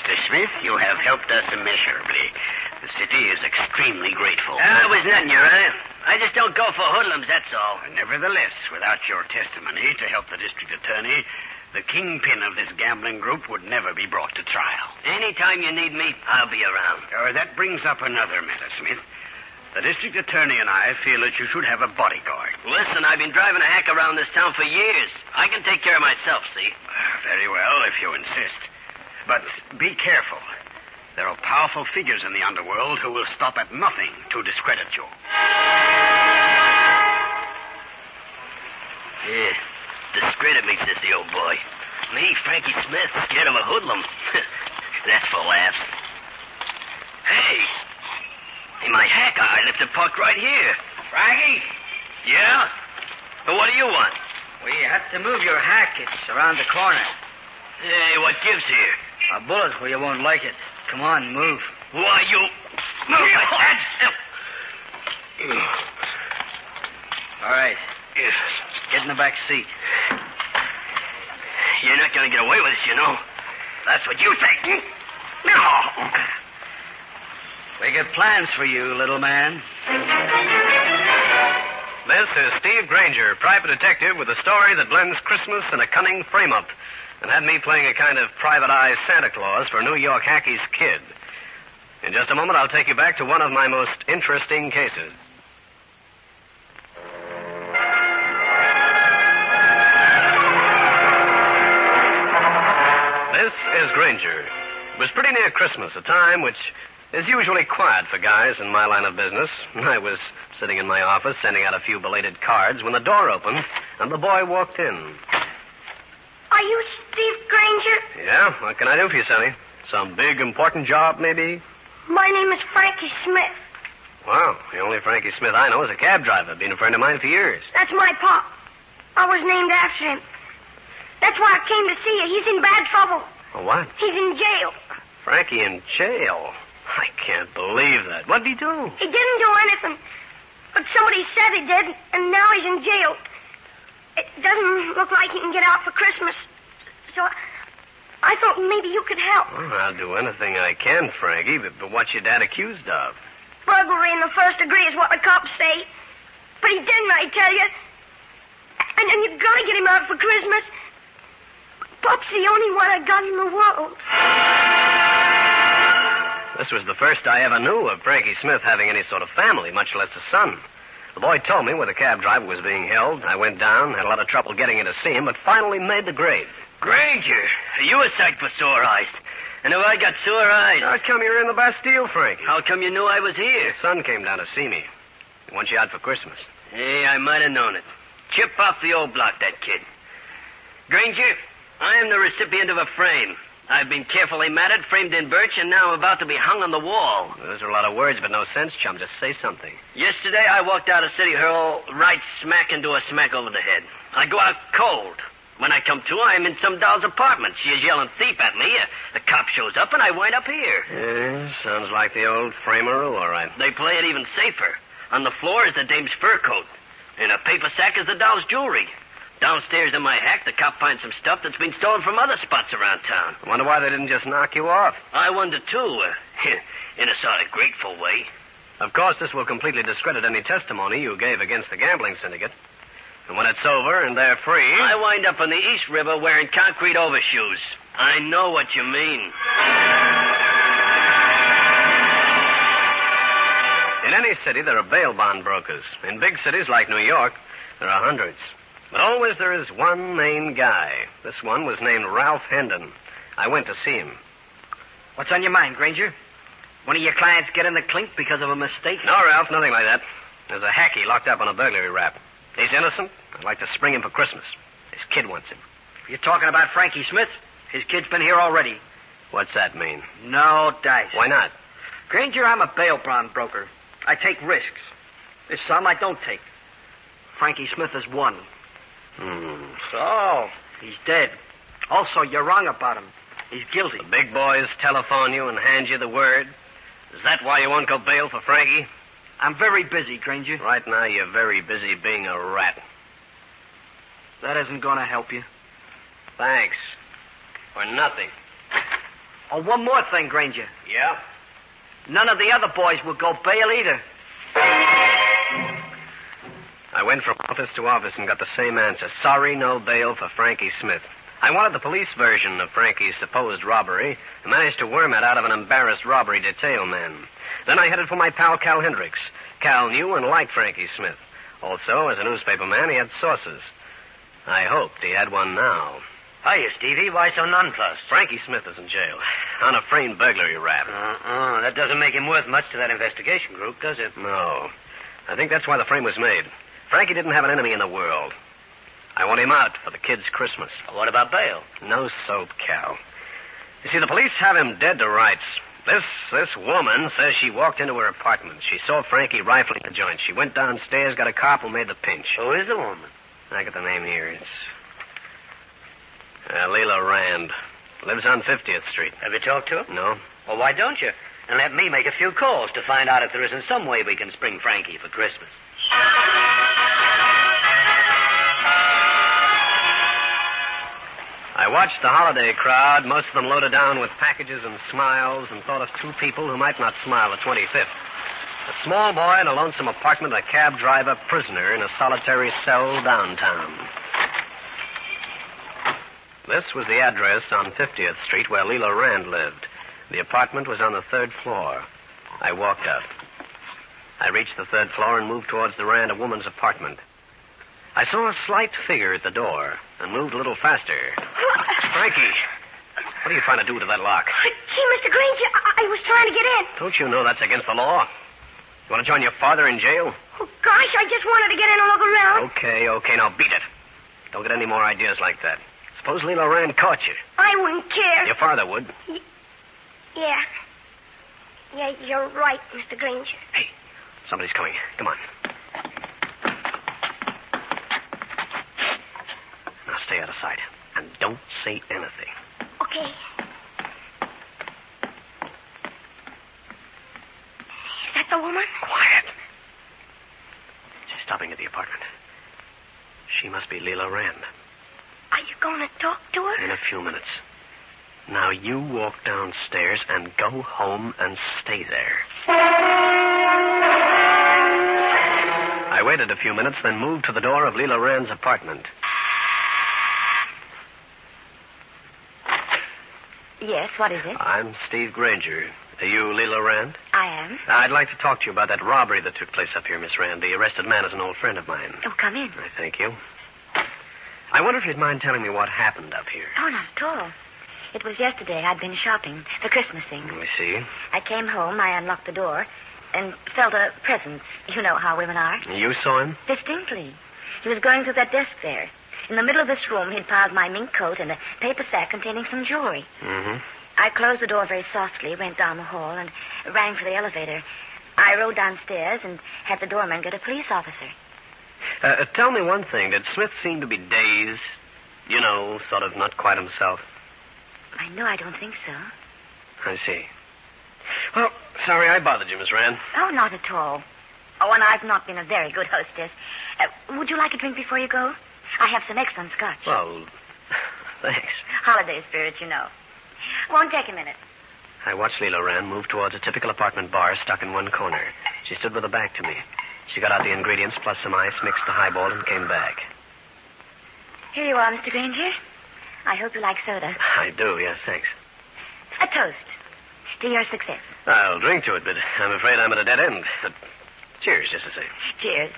Mr. Smith, you have helped us immeasurably. The city is extremely grateful. It was nothing, Your Honor. I just don't go for hoodlums, that's all. Nevertheless, without your testimony to help the district attorney, the kingpin of this gambling group would never be brought to trial. Anytime you need me, I'll be around. That brings up another matter, Smith. The district attorney and I feel that you should have a bodyguard. Listen, I've been driving a hack around this town for years. I can take care of myself, see? Very well, if you insist. But be careful. There are powerful figures in the underworld who will stop at nothing to discredit you. Yeah, discredit me, sissy old boy. Me, Frankie Smith, scared of a hoodlum. That's for laughs. Hey, my hack, I left it parked right here. Frankie? Yeah? Well, what do you want? We have to move your hack. It's around the corner. Hey, what gives here? A bullet where you won't like it. Come on, move. Why, you... Move my hat! All right. Yes. Get in the back seat. You're not going to get away with this, you know. That's what you think. No. We got plans for you, little man. This is Steve Granger, private detective with a story that blends Christmas and a cunning frame-up and had me playing a kind of private eye Santa Claus for New York Hackey's kid. In just a moment, I'll take you back to one of my most interesting cases. This is Granger. It was pretty near Christmas, a time which is usually quiet for guys in my line of business. I was sitting in my office sending out a few belated cards when the door opened and the boy walked in. Are you Steve Granger? Yeah? What can I do for you, Sonny? Some big, important job, maybe? My name is Frankie Smith. Wow, the only Frankie Smith I know is a cab driver. Been a friend of mine for years. That's my pop. I was named after him. That's why I came to see you. He's in bad trouble. Oh, what? He's in jail. Frankie in jail? I can't believe that. What did he do? He didn't do anything. But somebody said he did, and now he's in jail. It doesn't look like he can get out for Christmas. So I thought maybe you could help. Well, I'll do anything I can, Frankie, but what's your dad accused of? Burglary in the first degree is what the cops say. But he didn't, I tell you. And you've got to get him out for Christmas. Pop's the only one I got in the world. This was the first I ever knew of Frankie Smith having any sort of family, much less a son. The boy told me where the cab driver was being held. I went down, had a lot of trouble getting in to see him, but finally made the grade. Granger, you a sight for sore eyes. And if I got sore eyes... How come you're in the Bastille, Frankie? How come you knew I was here? Your son came down to see me. He wants you out for Christmas. Hey, I might have known it. Chip off the old block, that kid. Granger, I am the recipient of a frame. I've been carefully matted, framed in birch, and now I'm about to be hung on the wall. Those are a lot of words, but no sense, chum. Just say something. Yesterday, I walked out of City Hall right smack into a smack over the head. I go out cold. When I come to, I'm in some doll's apartment. She is yelling thief at me. The cop shows up, and I wind up here. Yeah, sounds like the old frameroo, all right. They play it even safer. On the floor is the dame's fur coat. In a paper sack is the doll's jewelry. Downstairs in my hack, the cop finds some stuff that's been stolen from other spots around town. I wonder why they didn't just knock you off. I wonder, too, in a sort of grateful way. Of course, this will completely discredit any testimony you gave against the gambling syndicate. And when it's over and they're free... I wind up on the East River wearing concrete overshoes. I know what you mean. In any city, there are bail bond brokers. In big cities like New York, there are hundreds. But always there is one main guy. This one was named Ralph Hendon. I went to see him. What's on your mind, Granger? One of your clients get in the clink because of a mistake? No, Ralph, nothing like that. There's a hacky locked up on a burglary rap. He's innocent. I'd like to spring him for Christmas. His kid wants him. You're talking about Frankie Smith? His kid's been here already. What's that mean? No dice. Why not? Granger, I'm a bail bond broker. I take risks. There's some I don't take. Frankie Smith is one. So, he's dead. Also, you're wrong about him. He's guilty. The big boys telephone you and hand you the word. Is that why you won't go bail for Frankie? I'm very busy, Granger. Right now, you're very busy being a rat. That isn't going to help you. Thanks. For nothing. Oh, one more thing, Granger. Yeah? None of the other boys will go bail either. I went from office to office and got the same answer. Sorry, no bail for Frankie Smith. I wanted the police version of Frankie's supposed robbery and managed to worm it out of an embarrassed robbery detail man. Then I headed for my pal Cal Hendricks. Cal knew and liked Frankie Smith. Also, as a newspaper man, he had sources. I hoped he had one now. Hiya, Stevie. Why so nonplussed? Frankie Smith is in jail on a framed burglary rap. That doesn't make him worth much to that investigation group, does it? No. I think that's why the frame was made. Frankie didn't have an enemy in the world. I want him out for the kid's Christmas. What about bail? No soap, Cal. You see, the police have him dead to rights. This woman says she walked into her apartment. She saw Frankie rifling the joint. She went downstairs, got a cop who made the pinch. Who is the woman? I got the name here. It's Leila Rand. Lives on 50th Street. Have you talked to her? No. Well, why don't you? And let me make a few calls to find out if there isn't some way we can spring Frankie for Christmas. I watched the holiday crowd, most of them loaded down with packages and smiles, and thought of two people who might not smile the 25th. A small boy in a lonesome apartment, a cab driver prisoner in a solitary cell downtown. This was the address on 50th Street where Leila Rand lived. The apartment was on the 3rd floor. I walked up. I reached the 3rd floor and moved towards the Rand woman's apartment. I saw a slight figure at the door and moved a little faster. Frankie, what are you trying to do to that lock? Gee, Mr. Granger, I was trying to get in. Don't you know that's against the law? You want to join your father in jail? Oh, gosh, I just wanted to get in and look around. Okay, now beat it. Don't get any more ideas like that. Suppose Leila Rand caught you. I wouldn't care. Your father would. Yeah. Yeah, you're right, Mr. Granger. Hey, somebody's coming. Come on. Now stay out of sight. And don't say anything. Okay. Is that the woman? Quiet. She's stopping at the apartment. She must be Leila Rand. Are you going to talk to her? In a few minutes. Now you walk downstairs and go home and stay there. I waited a few minutes, then moved to the door of Leila Rand's apartment. Yes, what is it? I'm Steve Granger. Are you Leila Rand? I am. I'd like to talk to you about that robbery that took place up here, Miss Rand. The arrested man is an old friend of mine. Oh, come in. I thank you. I wonder if you'd mind telling me what happened up here. Oh, not at all. It was yesterday. I'd been shopping for Christmas things. I see. I came home, I unlocked the door, and felt a presence. You know how women are. You saw him? Distinctly. He was going through that desk there. In the middle of this room, he'd piled my mink coat and a paper sack containing some jewelry. Mm-hmm. I closed the door very softly, went down the hall, and rang for the elevator. I rode downstairs and had the doorman get a police officer. Tell me one thing. Did Smith seem to be dazed? You know, sort of not quite himself. No, I don't think so. I see. Well, sorry I bothered you, Miss Rand. Oh, not at all. Oh, and I've not been a very good hostess. Would you like a drink before you go? I have some excellent scotch. Well, thanks. Holiday spirit, you know. Won't take a minute. I watched Leila Rand move towards a typical apartment bar stuck in one corner. She stood with her back to me. She got out the ingredients plus some ice, mixed the highball, and came back. Here you are, Mr. Granger. I hope you like soda. I do, yes, thanks. A toast to your success. I'll drink to it, but I'm afraid I'm at a dead end. But cheers, just the same. Cheers.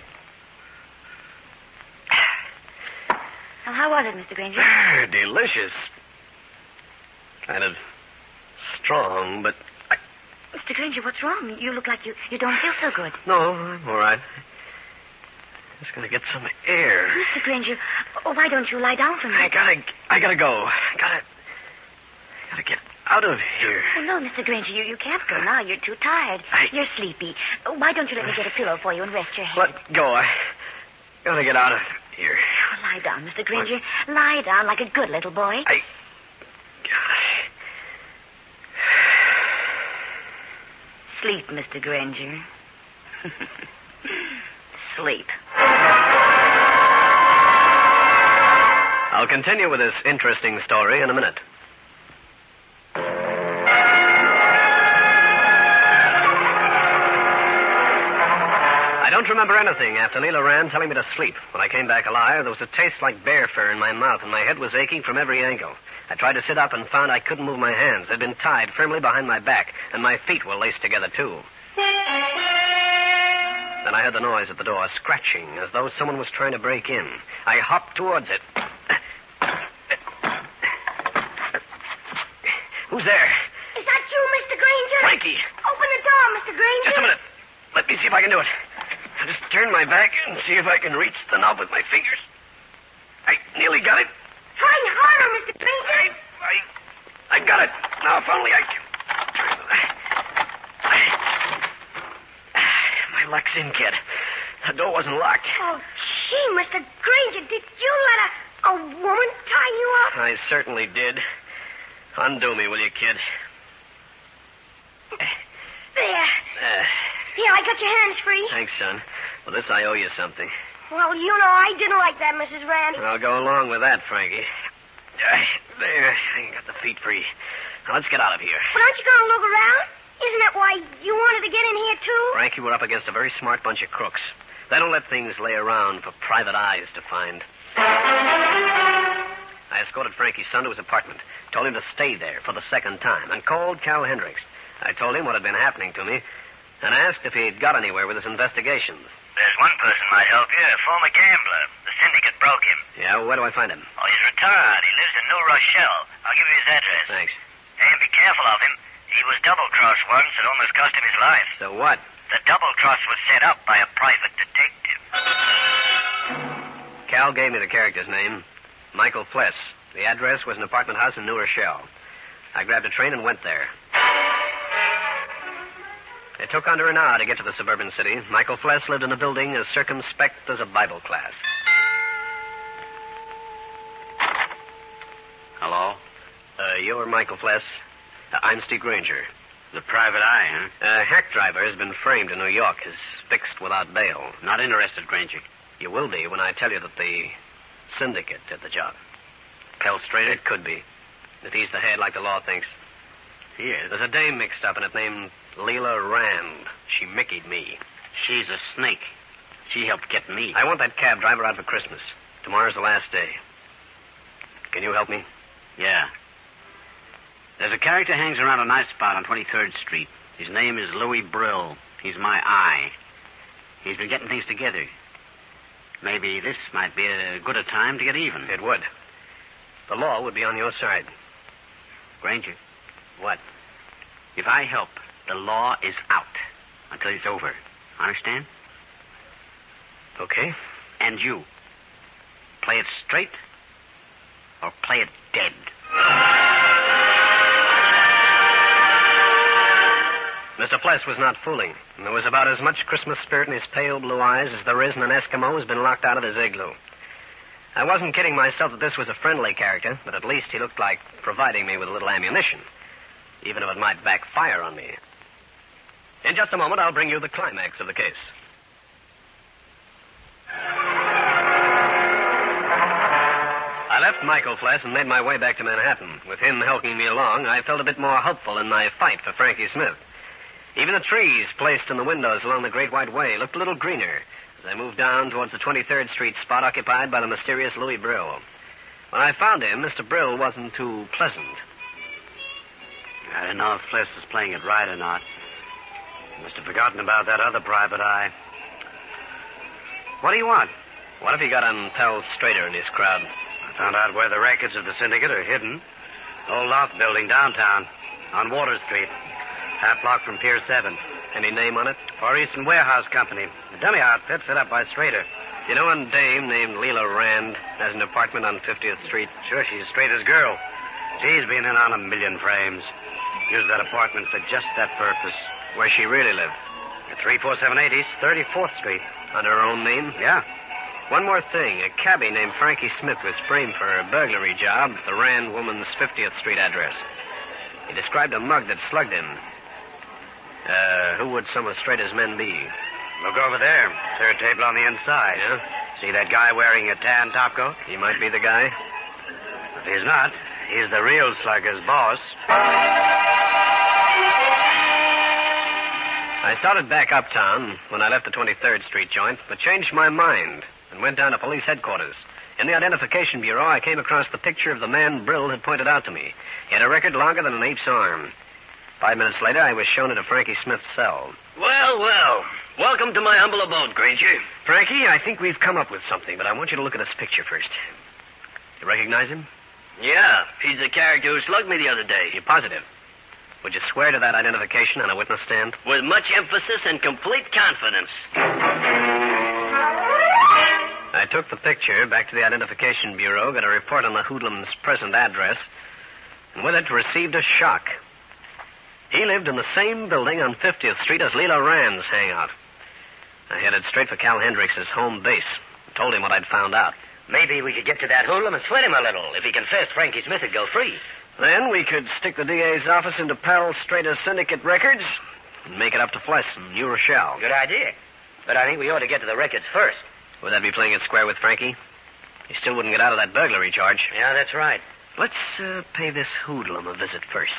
Well, how was it, Mr. Granger? Delicious. Kind of strong, but Mr. Granger, what's wrong? You look like you don't feel so good. No, I'm all right. Just gonna get some air. Mr. Granger, why don't you lie down for me? I gotta go. Gotta get out of here. Oh, no, Mr. Granger, you can't go now. You're too tired. You're sleepy. Why don't you let me get a pillow for you and rest your head? Let go. I gotta get out of here. Oh, lie down, Mr. Granger. Lie down like a good little boy. Sleep, Mr. Granger. Sleep. I'll continue with this interesting story in a minute. don't remember anything after Leela Rand telling me to sleep. When I came back alive, there was a taste like bear fur in my mouth, and my head was aching from every angle. I tried to sit up and found I couldn't move my hands. They'd been tied firmly behind my back, and my feet were laced together, too. Then I heard the noise at the door, scratching, as though someone was trying to break in. I hopped towards it. Who's there? Is that you, Mr. Granger? Frankie! Open the door, Mr. Granger. Just a minute. Let me see if I can do it. I'll just turn my back and see if I can reach the knob with my fingers. I nearly got it. Try harder, Mr. Granger. I got it. Now, if only I can... My luck's in, kid. The door wasn't locked. Oh, gee, Mr. Granger, did you let a woman tie you up? I certainly did. Undo me, will you, kid? There. Here, I got your hands free. Thanks, son. For this, I owe you something. Well, you know, I didn't like that, Mrs. Rand. I'll go along with that, Frankie. There, I got the feet free. Now, let's get out of here. But aren't you going to look around? Isn't that why you wanted to get in here, too? Frankie, we're up against a very smart bunch of crooks. They don't let things lay around for private eyes to find. I escorted Frankie's son to his apartment, told him to stay there for the second time, and called Cal Hendricks. I told him what had been happening to me, and asked if he'd got anywhere with his investigations. There's one person might help you, a former gambler. The syndicate broke him. Yeah, where do I find him? Oh, he's retired. He lives in New Rochelle. I'll give you his address. Thanks. And be careful of him. He was double-crossed once. It almost cost him his life. So what? The double-cross was set up by a private detective. Cal gave me the character's name, Michael Fless. The address was an apartment house in New Rochelle. I grabbed a train and went there. It took under an hour to get to the suburban city. Michael Fless lived in a building as circumspect as a Bible class. Hello? You're Michael Fless. I'm Steve Granger. The private eye, huh? A hack driver has been framed in New York, is fixed without bail. Not interested, Granger. You will be when I tell you that the syndicate did the job. Pell Strader? It could be. If he's the head like the law thinks. He is. There's a dame mixed up in it named Leela Rand. She mickeyed me. She's a snake. She helped get me. I want that cab driver out for Christmas. Tomorrow's the last day. Can you help me? Yeah. There's a character hangs around a nice spot on 23rd Street. His name is Louis Brill. He's my eye. He's been getting things together. Maybe this might be as good a time to get even. It would. The law would be on your side. Granger, What? if I help, the law is out until it's over. Understand? Okay. And you. Play it straight or play it dead. Mr. Fless was not fooling. And there was about as much Christmas spirit in his pale blue eyes as there is in an Eskimo who's been locked out of his igloo. I wasn't kidding myself that this was a friendly character, but at least he looked like providing me with a little ammunition, even if it might backfire on me. In just a moment, I'll bring you the climax of the case. I left Michael Fless and made my way back to Manhattan. With him helping me along, I felt a bit more hopeful in my fight for Frankie Smith. Even the trees placed in the windows along the Great White Way looked a little greener as I moved down towards the 23rd Street spot occupied by the mysterious Louis Brill. When I found him, Mr. Brill wasn't too pleasant. I don't know if Fless is playing it right or not. He must have forgotten about that other private eye. What do you want? What if he got on Pell Strader in his crowd? I found out where the records of the syndicate are hidden. Old loft building downtown on Water Street. Half block from Pier 7. Any name on it? Far Eastern Warehouse Company. A dummy outfit set up by Strader. You know a dame named Leela Rand has an apartment on 50th Street? Sure, she's Strader's girl. She's been in on 1,000,000 frames. Used that apartment for just that purpose. Where she really lived? At 3478 East 34th Street. Under her own name? Yeah. One more thing. A cabbie named Frankie Smith was framed for a burglary job at the Rand woman's 50th Street address. He described a mug that slugged him. Who would some of Strader's men be? Look over there. Third table on the inside. Yeah? See that guy wearing a tan topcoat? He might be the guy. If he's not, he's the real slugger's boss. I started back uptown when I left the 23rd Street joint, but changed my mind and went down to police headquarters. In the identification bureau, I came across the picture of the man Brill had pointed out to me. He had a record longer than an ape's arm. 5 minutes later, I was shown into Frankie Smith's cell. Well, well. Welcome to my humble abode, Granger. Frankie, I think we've come up with something, but I want you to look at this picture first. You recognize him? Yeah, he's the character who slugged me the other day. You're positive? Would you swear to that identification on a witness stand? With much emphasis and complete confidence. I took the picture back to the identification bureau, got a report on the hoodlum's present address, and with it received a shock. He lived in the same building on 50th Street as Leela Rand's hangout. I headed straight for Cal Hendricks' home base and told him what I'd found out. Maybe we could get to that hoodlum and sweat him a little. If he confessed, Frankie Smith would go free. Then we could stick the DA's office into Pal Strader's syndicate records and make it up to Fless in New Rochelle. Good idea. But I think we ought to get to the records first. Would that be playing it square with Frankie? He still wouldn't get out of that burglary charge. Yeah, that's right. Let's pay this hoodlum a visit first.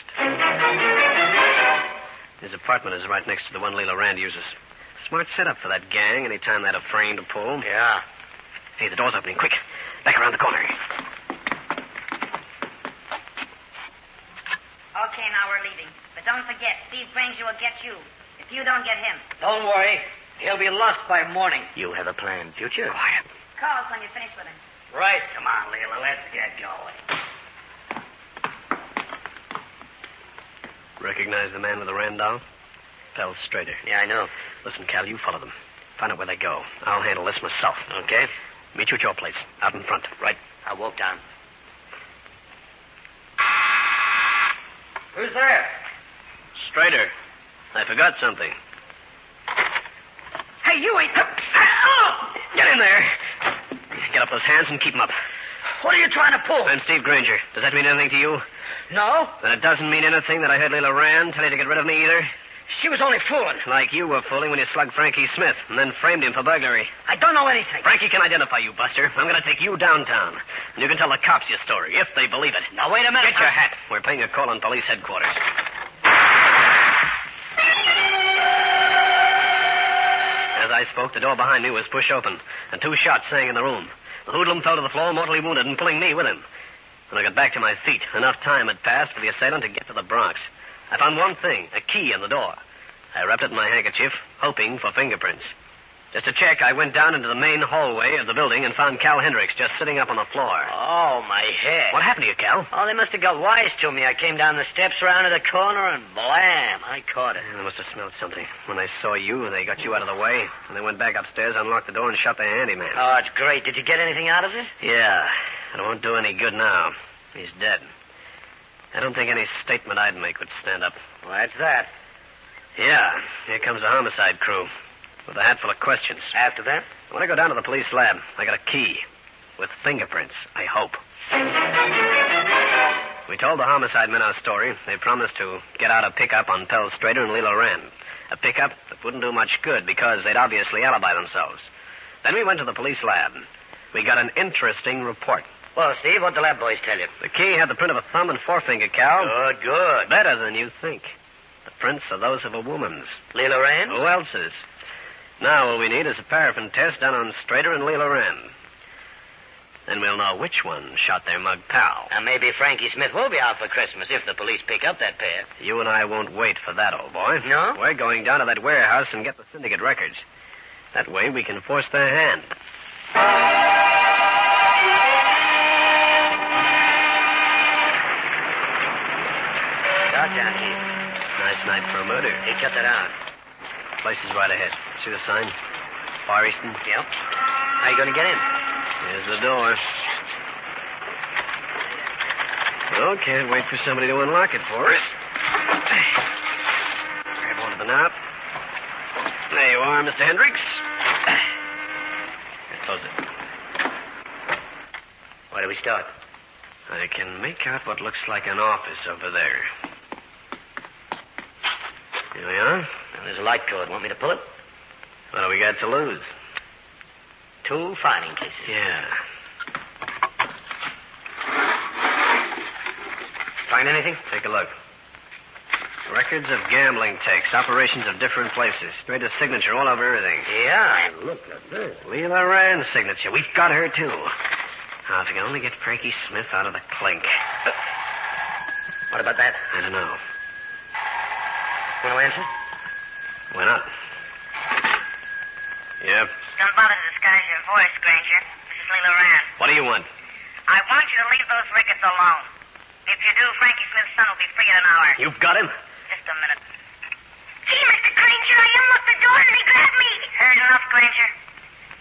His apartment is right next to the one Leela Rand uses. Smart setup for that gang anytime they had a frame to pull. Yeah. Hey, the door's opening. Quick. Back around the corner. Okay, now we're leaving. But don't forget, Steve Granger will get you if you don't get him. Don't worry. He'll be lost by morning. You have a plan, future? Quiet. Call us when you finish with him. Right. Come on, Leela, let's get going. Recognize the man with the Rand doll? Pal Strader. Yeah, I know. Listen, Cal, you follow them. Find out where they go. I'll handle this myself. Okay. Meet you at your place, out in front. Right. I'll walk down. Who's there? Strader, I forgot something. Hey, you ain't... Get in there. Get up those hands and keep them up. What are you trying to pull? I'm Steve Granger. Does that mean anything to you? No. Then it doesn't mean anything that I heard Leela Rand tell you to get rid of me either? She was only fooling. Like you were fooling when you slugged Frankie Smith and then framed him for burglary. I don't know anything. Frankie can identify you, Buster. I'm going to take you downtown. And you can tell the cops your story, if they believe it. Now, wait a minute. Get your hat. We're paying a call on police headquarters. As I spoke, the door behind me was pushed open, and 2 shots sang in the room. The hoodlum fell to the floor, mortally wounded, and pulling me with him. When I got back to my feet, enough time had passed for the assailant to get to the Bronx. I found one thing, a key in the door. I wrapped it in my handkerchief, hoping for fingerprints. Just to check, I went down into the main hallway of the building and found Cal Hendricks just sitting up on the floor. Oh, my head. What happened to you, Cal? Oh, they must have got wise to me. I came down the steps around to the corner and blam, I caught it. They must have smelled something. When they saw you, they got you out of the way, and they went back upstairs, unlocked the door, and shot the handyman. Oh, it's great. Did you get anything out of it? Yeah, it won't do any good now. He's dead. I don't think any statement I'd make would stand up. Well, that's that. Yeah, here comes the homicide crew with a hat full of questions. After that? I want to go down to the police lab. I got a key with fingerprints, I hope. We told the homicide men our story. They promised to get out a pickup on Pell Strader and Leela Rand. A pickup that wouldn't do much good because they'd obviously alibi themselves. Then we went to the police lab. We got an interesting report. Well, Steve, what'd the lab boys tell you? The key had the print of a thumb and forefinger, Cal. Good, good. Better than you think. The prints are those of a woman's. Leela Rand? Who else's? Now all we need is a paraffin test done on Strader and Leela Rand. Then we'll know which one shot their mug pal. And maybe Frankie Smith will be out for Christmas if the police pick up that pair. You and I won't wait for that, old boy. No? We're going down to that warehouse and get the syndicate records. That way we can force their hand. Down here. Nice night for a murder. He cut that out. Place is right ahead. See the sign? Far Eastern? Yep. How you going to get in? Here's the door. Oh, can't wait for somebody to unlock it for us. Grab hold of the knob. There you are, Mr. Hendricks. Close it. Where do we start? I can make out what looks like an office over there. Here we are. Well, there's a light cord. Want me to pull it? What do we got to lose? 2 filing cases. Yeah. Find anything? Take a look. Records of gambling takes, operations of different places. Strader's signature all over everything. Yeah, look at this. Leela Rand's signature. We've got her, too. Now, if we can only get Frankie Smith out of the clink. What about that? I don't know. Want to answer? Why not? Yeah. Don't bother to disguise your voice, Granger. This is Leela Rand. What do you want? I want you to leave those records alone. If you do, Frankie Smith's son will be free in an hour. You've got him? Just a minute. Gee, Mr. Granger, I unlocked the door and he grabbed me. Heard enough, Granger?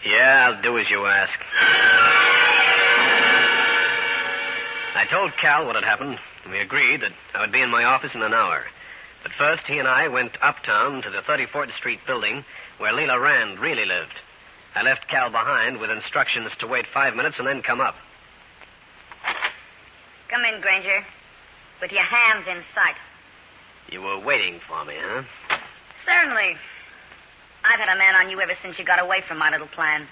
Yeah, I'll do as you ask. I told Cal what had happened, and we agreed that I would be in my office in an hour. But first, he and I went uptown to the 34th Street building where Leela Rand really lived. I left Cal behind with instructions to wait 5 minutes and then come up. Come in, Granger. With your hands in sight. You were waiting for me, huh? Certainly. I've had a man on you ever since you got away from my little plan.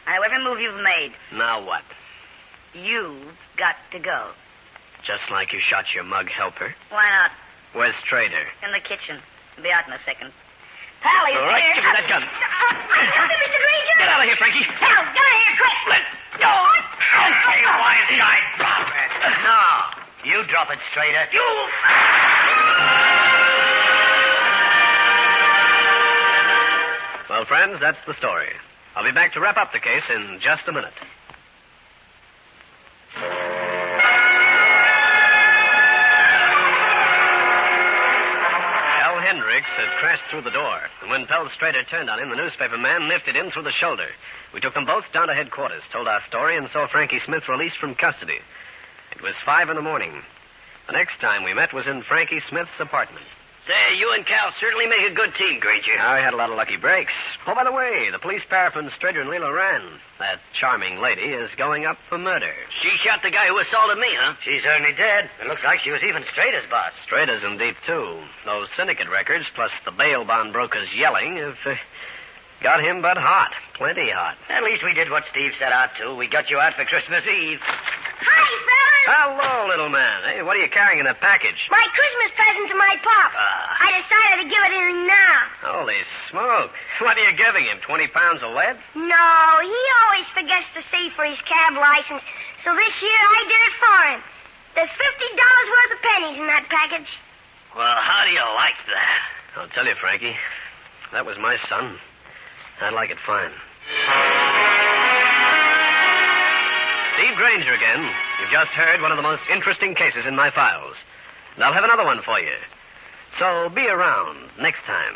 I know every move you've made. Now what? You've got to go. Just like you shot your mug helper? Why not? Where's Trader? In the kitchen. He'll be out in a second. Pally's All right, here. give me that gun. Mr. Granger. Get out of here, Frankie. Hell, get out of here, quick. Let go. Hey, wise guy, drop it. No, you drop it, Strader. You... Well, friends, that's the story. I'll be back to wrap up the case in just a minute. Al Hendricks had crashed through the door, and when Pell Strader turned on him, the newspaper man lifted him through the shoulder. We took them both down to headquarters, told our story, and saw Frankie Smith released from custody. It was 5 a.m. The next time we met was in Frankie Smith's apartment. Say, you and Cal certainly make a good team, Granger. I had a lot of lucky breaks. Oh, by the way, the police paraffin Strader and Leela Rand. That charming lady is going up for murder. She shot the guy who assaulted me, huh? She's certainly dead. It looks like she was even Strader's boss. Strader's in deep, too. Those syndicate records, plus the bail bond brokers yelling, have got him but hot. Plenty hot. At least we did what Steve set out to. We got you out for Christmas Eve. Hi, fellas. Hello, little man. Hey, what are you carrying in that package? My Christmas present to my pop. I decided to give it to him now. Holy smoke. What are you giving him, 20 pounds of lead? No, he always forgets to save for his cab license, so this year I did it for him. There's $50 worth of pennies in that package. Well, how do you like that? I'll tell you, Frankie, if that was my son, I'd like it fine. Steve Granger again. You've just heard one of the most interesting cases in my files. And I'll have another one for you. So be around next time.